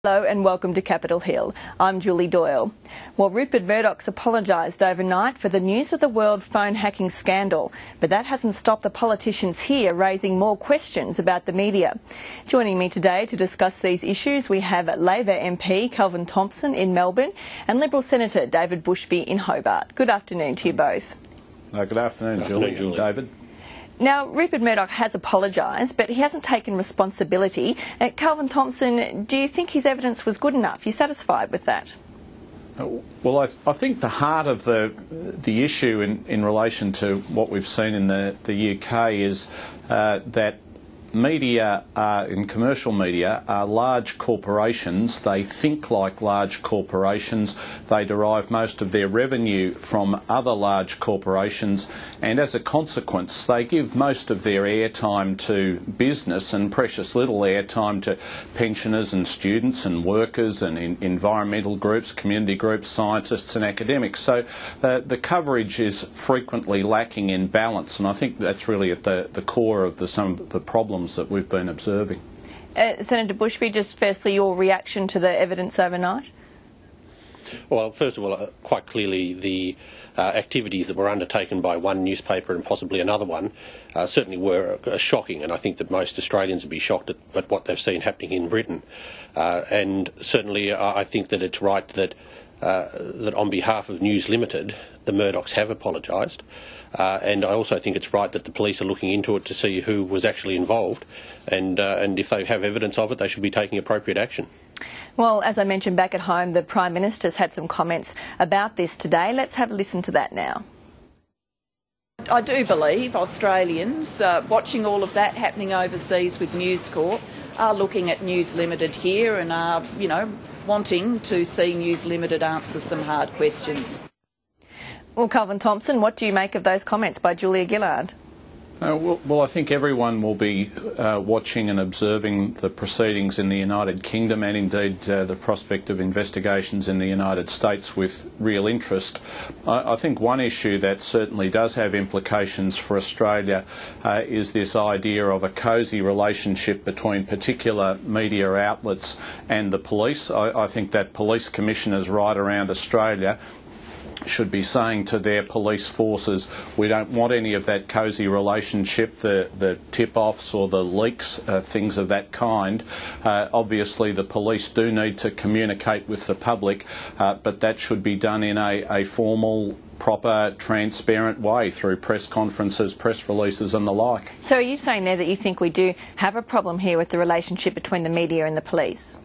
Hello and welcome to Capitol Hill. I'm Julie Doyle. Well, Rupert Murdoch's apologised overnight for the News of the World phone hacking scandal, but that hasn't stopped the politicians here raising more questions about the media. Joining me today to discuss these issues, we have Labor MP Kelvin Thomson in Melbourne and Liberal Senator David Bushby in Hobart. Good afternoon to you both. Good afternoon, Julie and David. Now, Rupert Murdoch has apologised, but he hasn't taken responsibility. Kelvin Thomson, do you think his evidence was good enough? Are you satisfied with that? Well, I think the heart of the issue in relation to what we've seen in the UK is that media, in commercial media, are large corporations. They think like large corporations. They derive most of their revenue from other large corporations, and as a consequence they give most of their airtime to business and precious little airtime to pensioners and students and workers and environmental groups, community groups, scientists and academics. So the coverage is frequently lacking in balance, and I think that's really at the core of some of the problems that we've been observing. Senator Bushby, just firstly your reaction to the evidence overnight? Well, first of all, quite clearly the activities that were undertaken by one newspaper and possibly another one certainly were shocking, and I think that most Australians would be shocked at what they've seen happening in Britain. And certainly I think that it's right that on behalf of News Limited, the Murdochs have apologised. And I also think it's right that the police are looking into it to see who was actually involved, and if they have evidence of it, they should be taking appropriate action. Well, as I mentioned back at home, the Prime Minister's had some comments about this today. Let's have a listen to that now. I do believe Australians watching all of that happening overseas with News Corp are looking at News Limited here and are, wanting to see News Limited answer some hard questions. Well, Kelvin Thomson, what do you make of those comments by Julia Gillard? Well, I think everyone will be watching and observing the proceedings in the United Kingdom and indeed the prospect of investigations in the United States with real interest. I think one issue that certainly does have implications for Australia is this idea of a cosy relationship between particular media outlets and the police. I think that police commissioners right around Australia should be saying to their police forces, we don't want any of that cosy relationship, the tip-offs or the leaks, things of that kind. Obviously the police do need to communicate with the public, but that should be done in a formal, proper, transparent way through press conferences, press releases and the like. So are you saying there that you think we do have a problem here with the relationship between the media and the police?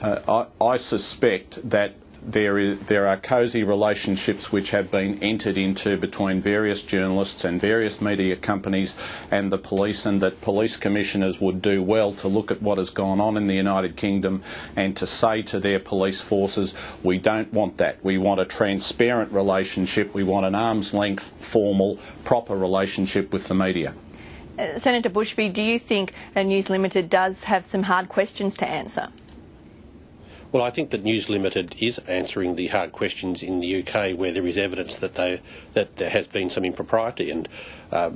I suspect that there are cosy relationships which have been entered into between various journalists and various media companies and the police, and that police commissioners would do well to look at what has gone on in the United Kingdom and to say to their police forces, we don't want that. We want a transparent relationship. We want an arm's length, formal, proper relationship with the media. Senator Bushby, do you think News Limited does have some hard questions to answer? Well, I think that News Limited is answering the hard questions in the UK where there is evidence that there has been some impropriety, and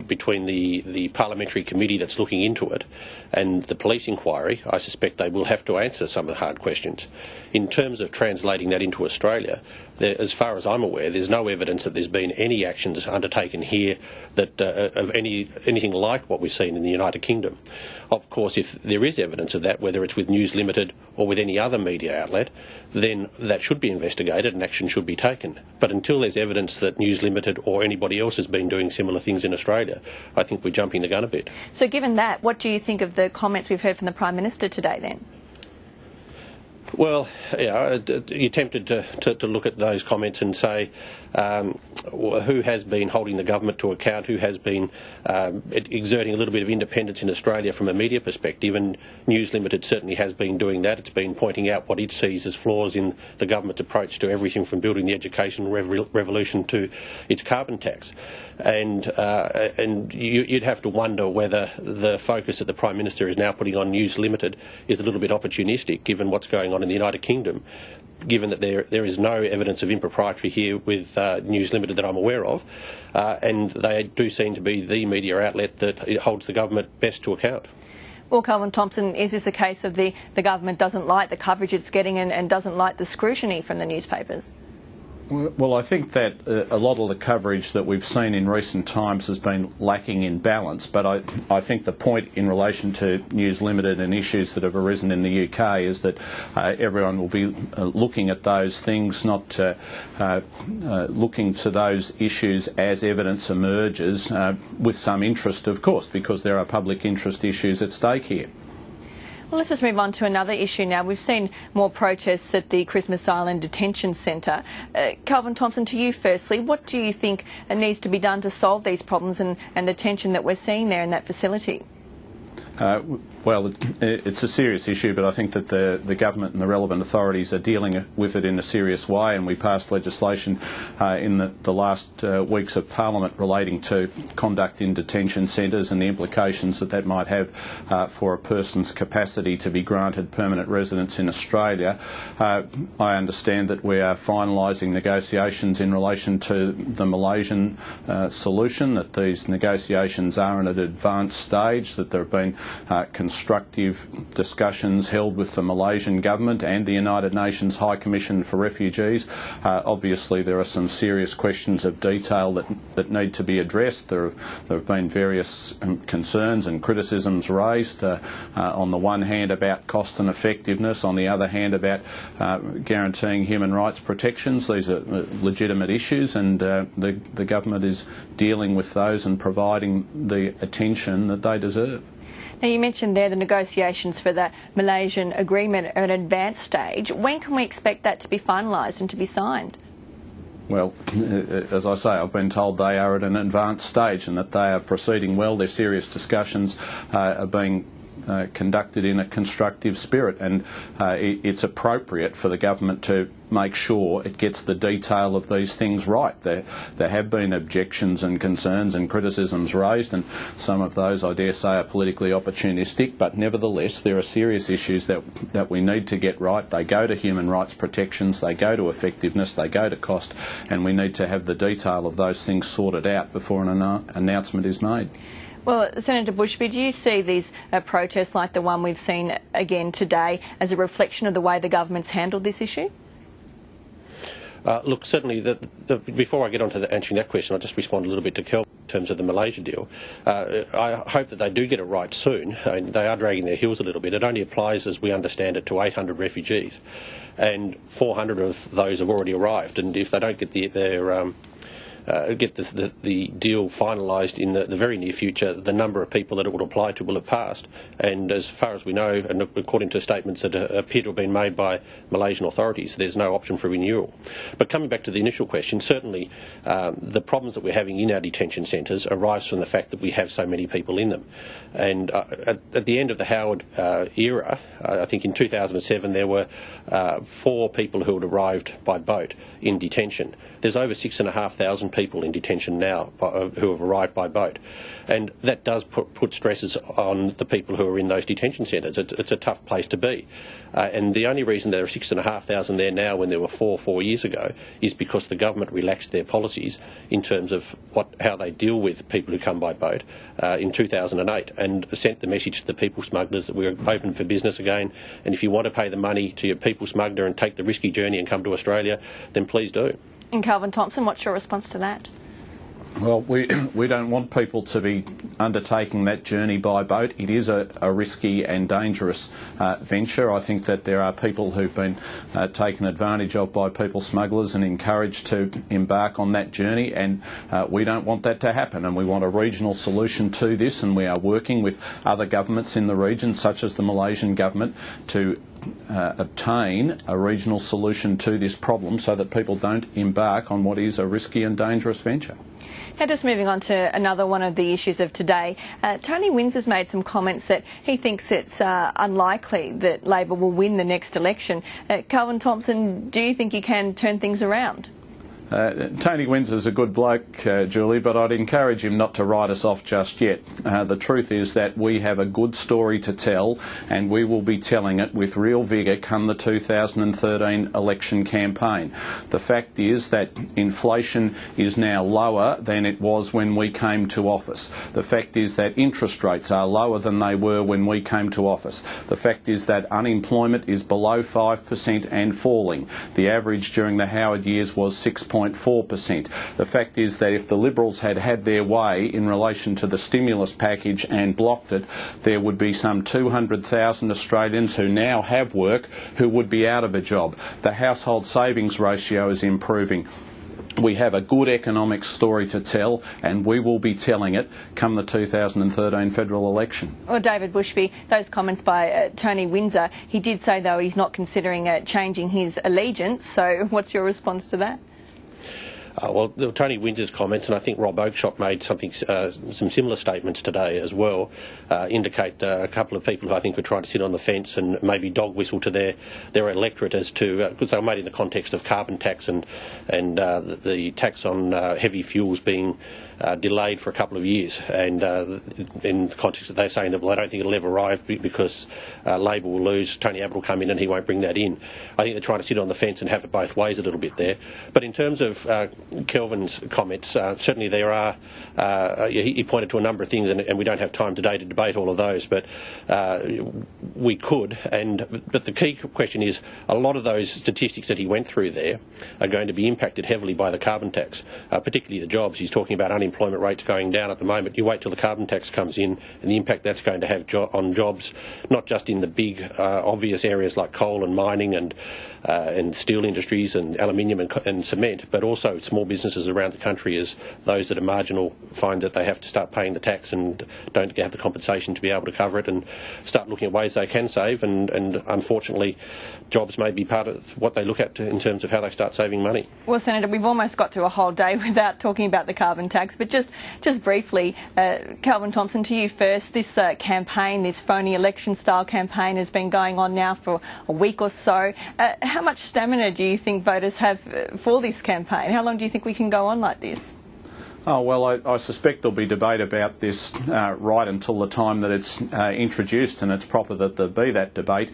between the parliamentary committee that's looking into it and the police inquiry, I suspect they will have to answer some of the hard questions. In terms of translating that into Australia, as far as I'm aware, there's no evidence that there's been any actions undertaken here that of anything like what we've seen in the United Kingdom. Of course, if there is evidence of that, whether it's with News Limited or with any other media outlet, then that should be investigated and action should be taken. But until there's evidence that News Limited or anybody else has been doing similar things in Australia, I think we're jumping the gun a bit. So given that, what do you think of the comments we've heard from the Prime Minister today then? Well, yeah, you're tempted to look at those comments and say who has been holding the government to account, who has been exerting a little bit of independence in Australia from a media perspective, and News Limited certainly has been doing that. It's been pointing out what it sees as flaws in the government's approach to everything from building the education revolution to its carbon tax. And you'd have to wonder whether the focus that the Prime Minister is now putting on News Limited is a little bit opportunistic, given what's going on in the United Kingdom, given that there is no evidence of impropriety here with News Limited that I'm aware of, and they do seem to be the media outlet that holds the government best to account. Well, Kelvin Thomson, is this a case of the government doesn't like the coverage it's getting and doesn't like the scrutiny from the newspapers? Well, I think that a lot of the coverage that we've seen in recent times has been lacking in balance, but I think the point in relation to News Limited and issues that have arisen in the UK is that everyone will be looking at those things, not looking to those issues as evidence emerges, with some interest, of course, because there are public interest issues at stake here. Well, let's just move on to another issue now. We've seen more protests at the Christmas Island Detention Centre. Kelvin Thomson, to you firstly, what do you think needs to be done to solve these problems and the tension that we're seeing there in that facility? Well, it's a serious issue, but I think that the government and the relevant authorities are dealing with it in a serious way, and we passed legislation in the last weeks of Parliament relating to conduct in detention centres and the implications that might have for a person's capacity to be granted permanent residence in Australia. I understand that we are finalising negotiations in relation to the Malaysian solution, that these negotiations are in an advanced stage, that there have been constructive discussions held with the Malaysian government and the United Nations High Commission for Refugees. Obviously there are some serious questions of detail that need to be addressed. There have been various concerns and criticisms raised, on the one hand about cost and effectiveness, on the other hand about guaranteeing human rights protections. These are legitimate issues, and the government is dealing with those and providing the attention that they deserve. Now, you mentioned there the negotiations for the Malaysian agreement at an advanced stage. When can we expect that to be finalised and to be signed? Well, as I say, I've been told they are at an advanced stage and that they are proceeding well. Their serious discussions are being conducted in a constructive spirit, and it's appropriate for the government to make sure it gets the detail of these things right. There have been objections and concerns and criticisms raised, and some of those, I dare say, are politically opportunistic, but nevertheless there are serious issues that we need to get right. They go to human rights protections, they go to effectiveness, they go to cost, and we need to have the detail of those things sorted out before an announcement is made. Well, Senator Bushby, do you see these protests like the one we've seen again today as a reflection of the way the government's handled this issue? Look, certainly, before I get on to answering that question, I'll just respond a little bit to Kelvin in terms of the Malaysia deal. I hope that they do get it right soon. I mean, they are dragging their heels a little bit. It only applies, as we understand it, to 800 refugees, and 400 of those have already arrived. And if they don't get the deal finalised in the very near future, the number of people that it would apply to will have passed. And as far as we know, and according to statements that appear to have been made by Malaysian authorities, there's no option for renewal. But coming back to the initial question, certainly the problems that we're having in our detention centres arise from the fact that we have so many people in them. And at the end of the Howard era, I think in 2007 there were 4 people who had arrived by boat in detention. There's over 6,500 people in detention now who have arrived by boat, and that does put stresses on the people who are in those detention centres. It's a tough place to be, and the only reason there are 6,500 there now when there were 4 years ago is because the government relaxed their policies in terms of how they deal with people who come by boat in 2008, and sent the message to the people smugglers that we're open for business again, and if you want to pay the money to your people smuggler and take the risky journey and come to Australia, then please do. And Kelvin Thomson, what's your response to that? Well, we don't want people to be undertaking that journey by boat. It is a risky and dangerous venture. I think that there are people who've been taken advantage of by people smugglers and encouraged to embark on that journey, and we don't want that to happen, and we want a regional solution to this, and we are working with other governments in the region, such as the Malaysian government, to obtain a regional solution to this problem so that people don't embark on what is a risky and dangerous venture. Now, just moving on to another one of the issues of today, Tony Windsor's made some comments that he thinks it's unlikely that Labor will win the next election. Kelvin Thomson, do you think he can turn things around? Tony Windsor's a good bloke, Julie, but I'd encourage him not to write us off just yet. The truth is that we have a good story to tell, and we will be telling it with real vigour come the 2013 election campaign. The fact is that inflation is now lower than it was when we came to office. The fact is that interest rates are lower than they were when we came to office. The fact is that unemployment is below 5% and falling. The average during the Howard years was 6.4%. The fact is that if the Liberals had had their way in relation to the stimulus package and blocked it, there would be some 200,000 Australians who now have work who would be out of a job. The household savings ratio is improving. We have a good economic story to tell, and we will be telling it come the 2013 federal election. Well, David Bushby, those comments by Tony Windsor, he did say, though, he's not considering changing his allegiance. So what's your response to that? Well, Tony Windsor's comments, and I think Rob Oakeshott made some similar statements today as well, indicate a couple of people who I think are trying to sit on the fence and maybe dog whistle to their electorate as to, because they were made in the context of carbon tax and the tax on heavy fuels being delayed for a couple of years, and in the context that they're saying that, well, they don't think it'll ever arrive because Labor will lose, Tony Abbott will come in and he won't bring that in. I think they're trying to sit on the fence and have it both ways a little bit there. But in terms of Kelvin's comments, certainly there are, he pointed to a number of things, and we don't have time today to debate all of those, but we could, but the key question is a lot of those statistics that he went through there are going to be impacted heavily by the carbon tax, particularly the jobs. He's talking about unemployment rates going down at the moment. You wait till the carbon tax comes in and the impact that's going to have on jobs, not just in the big obvious areas like coal and mining and steel industries and aluminium and cement, but also small businesses around the country, as those that are marginal find that they have to start paying the tax and don't have the compensation to be able to cover it, and start looking at ways they can save, and unfortunately jobs may be part of what they look at in terms of how they start saving money. Well, Senator, we've almost got through a whole day without talking about the carbon tax, but just briefly, Kelvin Thomson, to you first. This campaign, this phony election-style campaign, has been going on now for a week or so. How much stamina do you think voters have for this campaign? How long do you think we can go on like this? Oh, well, I suspect there'll be debate about this right until the time that it's introduced, and it's proper that there be that debate.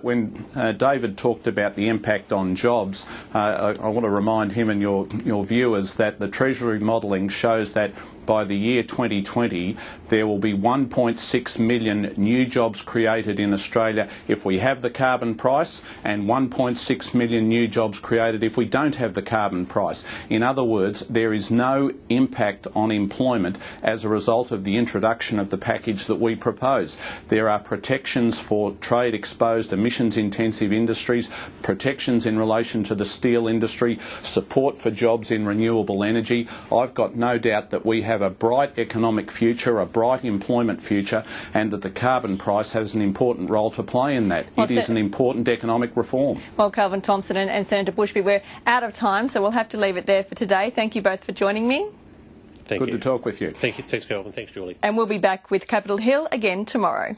When David talked about the impact on jobs, I want to remind him and your viewers that the Treasury modelling shows that by the year 2020 there will be 1.6 million new jobs created in Australia if we have the carbon price, and 1.6 million new jobs created if we don't have the carbon price. In other words, there is no impact on employment as a result of the introduction of the package that we propose. There are protections for trade-exposed, emissions-intensive industries, protections in relation to the steel industry, support for jobs in renewable energy. I've got no doubt that we have a bright economic future, a bright employment future, and that the carbon price has an important role to play in that. It is an important economic reform. Well, Kelvin Thomson and Senator Bushby, we're out of time, so we'll have to leave it there for today. Thank you both for joining me. Thank you. Good to talk with you. Thank you. Thanks, Kelvin. Thanks, Julie. And we'll be back with Capitol Hill again tomorrow.